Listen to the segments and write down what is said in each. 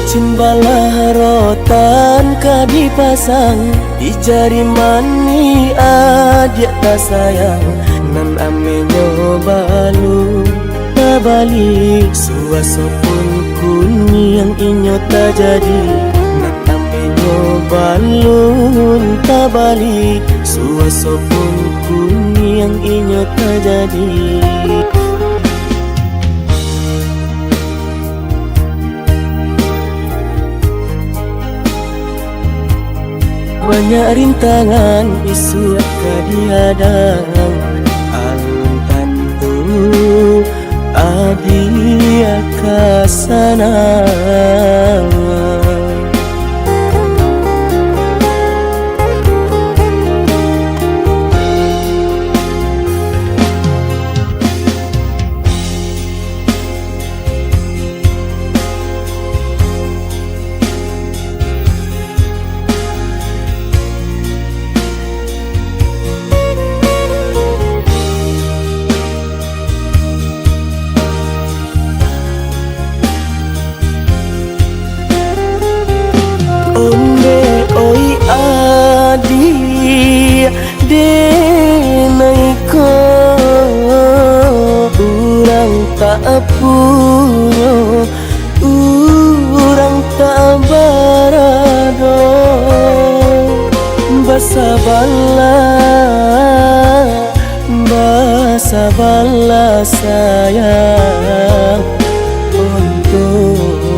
Cimbalah rotan ka dipasang di jari mani adik tak sayang nan amenyo balu tak balik suaso pun kuning yang inyo tak jadi nan amenyo balun tak balik suaso pun kuning yang inyo tak jadi. Banyak rintangan isu kadihadang alun tantu adi akasana. Denaiko urang tak punya urang tak barado basa bala sayang untuk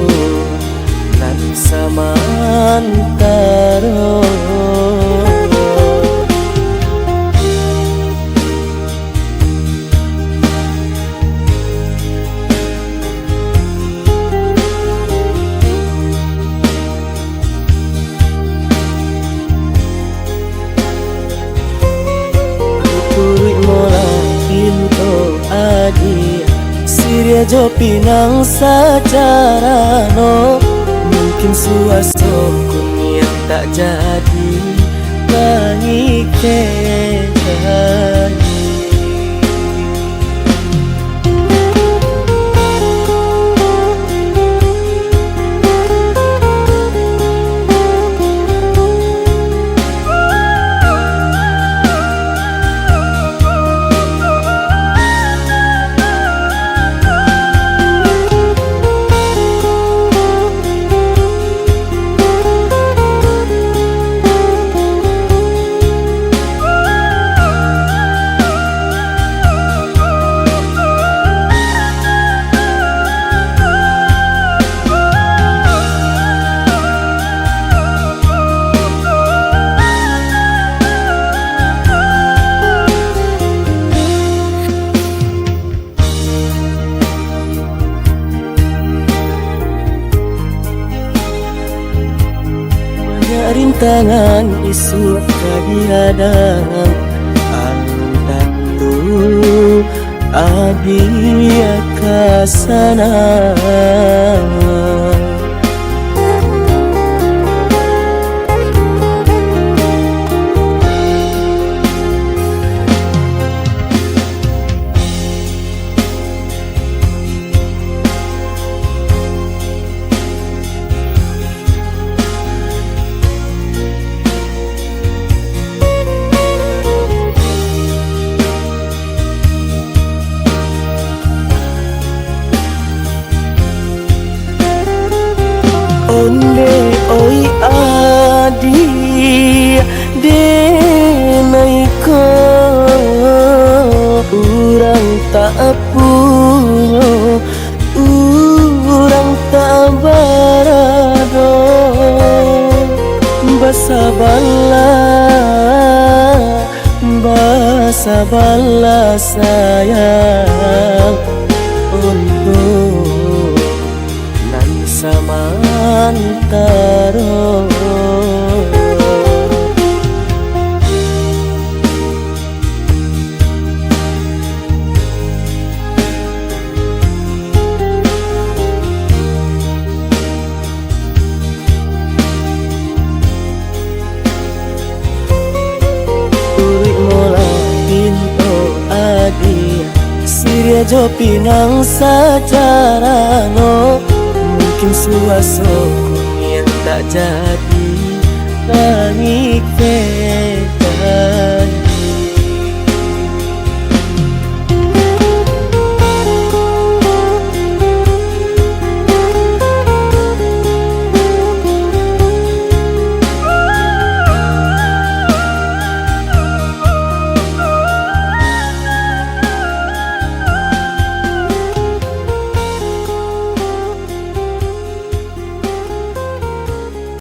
nan samantaro. Siria jo pinang secara no mungkin suaso kun yang tak jadi mengikatkan. Rintangan isu kadihadang alun tantu adi akasana. Onde oi adi denaiko urang tak punya urang tak barado basa bala sayang untuk nan samantaro. Siria jo pinang secara no Mungkin suasoku yang tak jadi baik beda.